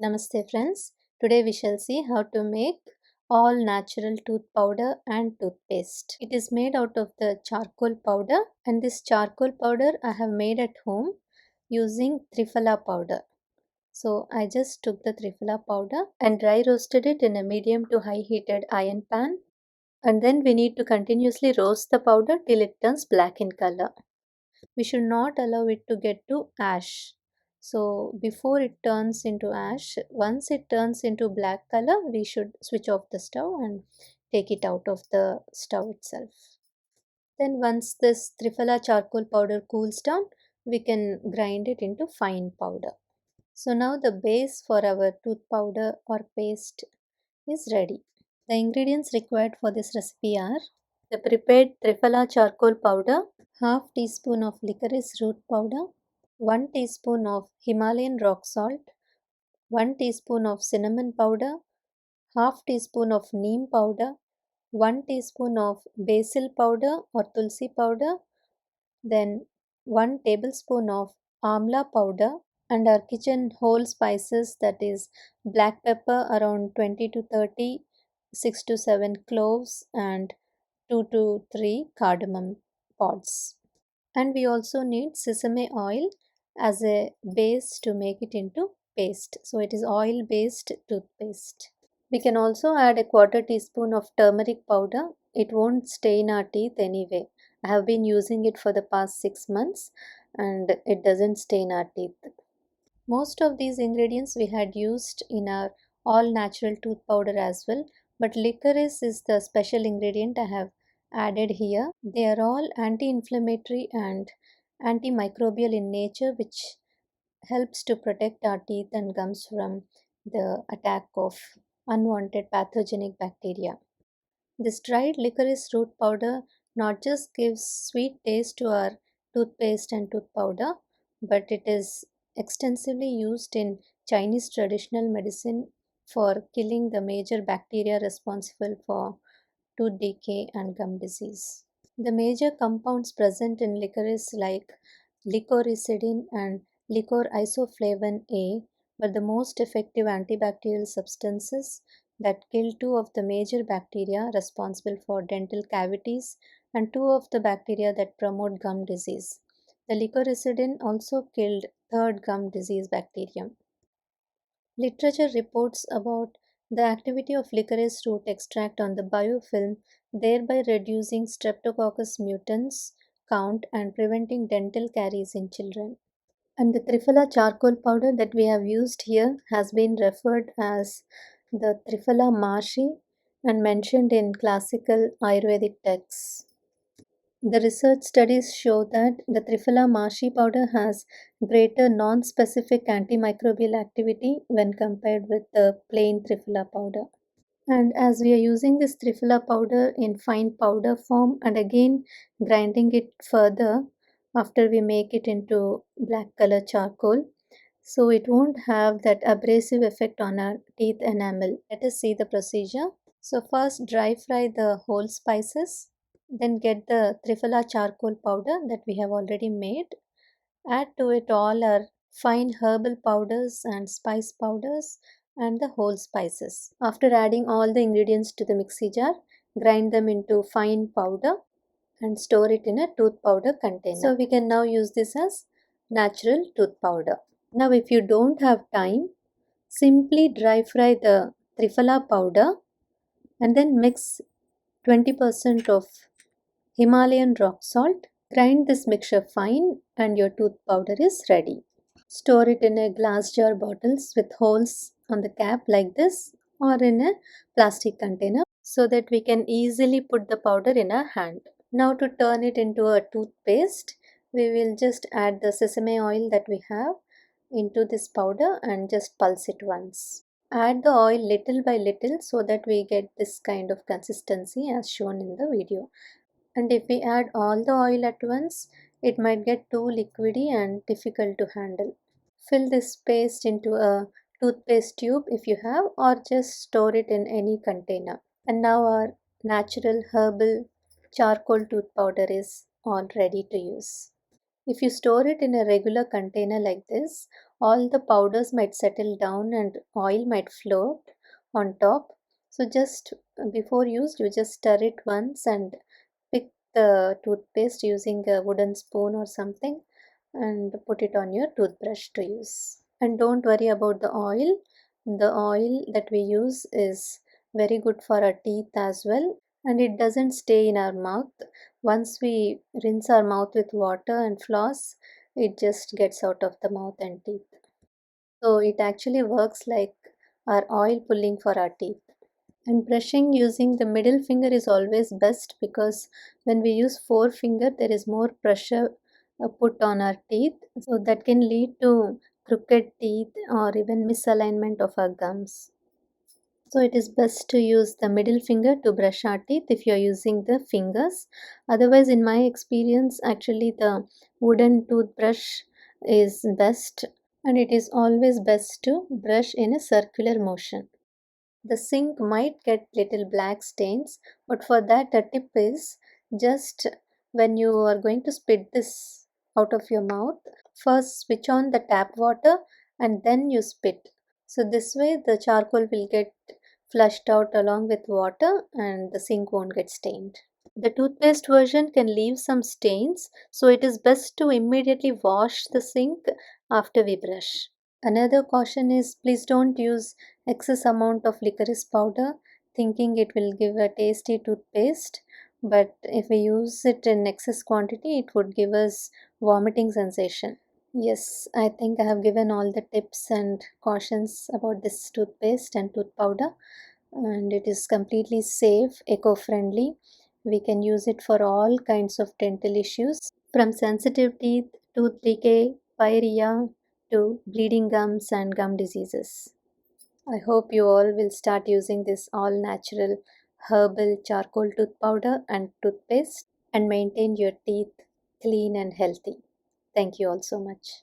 Namaste friends. Today we shall see how to make all natural tooth powder and toothpaste. It is made out of the charcoal powder, and this charcoal powder I have made at home using triphala powder. So I just took the triphala powder and dry roasted it in a medium to high heated iron pan, and then we need to continuously roast the powder till it turns black in color. We should not allow it to get to ash. So before it turns into ash, once it turns into black color, we should switch off the stove and take it out of the stove itself. Then once this triphala charcoal powder cools down, we can grind it into fine powder. So now the base for our tooth powder or paste is ready. The ingredients required for this recipe are the prepared triphala charcoal powder, half teaspoon of licorice root powder, 1 teaspoon of Himalayan rock salt, 1 teaspoon of cinnamon powder, half teaspoon of neem powder, 1 teaspoon of basil powder or tulsi powder, then 1 tablespoon of amla powder, and our kitchen whole spices, that is black pepper around 20 to 30, 6 to 7 cloves, and 2 to 3 cardamom pods. And we also need sesame oil as a base to make it into paste. So it is oil based toothpaste. We can also add a quarter teaspoon of turmeric powder. It won't stain our teeth anyway. I have been using it for the past 6 months and it doesn't stain our teeth. Most of these ingredients we had used in our all natural tooth powder as well, but licorice is the special ingredient I have added here. They are all anti-inflammatory and antimicrobial in nature, which helps to protect our teeth and gums from the attack of unwanted pathogenic bacteria. This dried licorice root powder not just gives sweet taste to our toothpaste and tooth powder, but it is extensively used in Chinese traditional medicine for killing the major bacteria responsible for tooth decay and gum disease. The major compounds present in licorice like licoricidin and licor isoflavin A were the most effective antibacterial substances that kill two of the major bacteria responsible for dental cavities and two of the bacteria that promote gum disease. The licoricidin also killed third gum disease bacterium. Literature reports about the activity of licorice root extract on the biofilm, thereby reducing Streptococcus mutans count and preventing dental caries in children. And the Triphala charcoal powder that we have used here has been referred as the Triphala Mashi and mentioned in classical Ayurvedic texts. The research studies show that the Triphala Mashi powder has greater non-specific antimicrobial activity when compared with the plain Triphala powder. And as we are using this Triphala powder in fine powder form and again grinding it further after we make it into black color charcoal, so it won't have that abrasive effect on our teeth enamel. Let us see the procedure. So first dry fry the whole spices, then get the Triphala charcoal powder that we have already made. Add to it all our fine herbal powders and spice powders and the whole spices. After adding all the ingredients to the mixie jar, grind them into fine powder and store it in a tooth powder container. So we can now use this as natural tooth powder. Now if you don't have time, simply dry fry the Triphala powder and then mix 20% of Himalayan rock salt. Grind this mixture fine and your tooth powder is ready. Store it in a glass jar bottles with holes on the cap like this or in a plastic container so that we can easily put the powder in our hand. Now to turn it into a toothpaste, we will just add the sesame oil that we have into this powder and just pulse it once. Add the oil little by little so that we get this kind of consistency as shown in the video. And if we add all the oil at once, it might get too liquidy and difficult to handle. Fill this paste into a toothpaste tube if you have, or just store it in any container. And now our natural herbal charcoal tooth powder is all ready to use. If you store it in a regular container like this, all the powders might settle down and oil might float on top. So just before use, you just stir it once and pick the toothpaste using a wooden spoon or something and put it on your toothbrush to use. And don't worry about the oil. The oil that we use is very good for our teeth as well, and it doesn't stay in our mouth. Once we rinse our mouth with water and floss, it just gets out of the mouth and teeth. So it actually works like our oil pulling for our teeth. And brushing using the middle finger is always best, because when we use forefinger there is more pressure put on our teeth, so that can lead to crooked teeth or even misalignment of our gums. So it is best to use the middle finger to brush our teeth if you are using the fingers. Otherwise, in my experience, actually the wooden toothbrush is best, and it is always best to brush in a circular motion. The sink might get little black stains, but for that a tip is, just when you are going to spit this out of your mouth, first switch on the tap water and then you spit. So this way the charcoal will get flushed out along with water and the sink won't get stained. The toothpaste version can leave some stains, so it is best to immediately wash the sink after we brush. Another caution is, please don't use excess amount of licorice powder thinking it will give a tasty toothpaste, but if we use it in excess quantity it would give us vomiting sensation. Yes, I think I have given all the tips and cautions about this toothpaste and tooth powder, and it is completely safe, eco-friendly. We can use it for all kinds of dental issues, from sensitive teeth, tooth decay, pyorrhea, to bleeding gums and gum diseases. I hope you all will start using this all natural herbal charcoal tooth powder and toothpaste and maintain your teeth clean and healthy. Thank you all so much.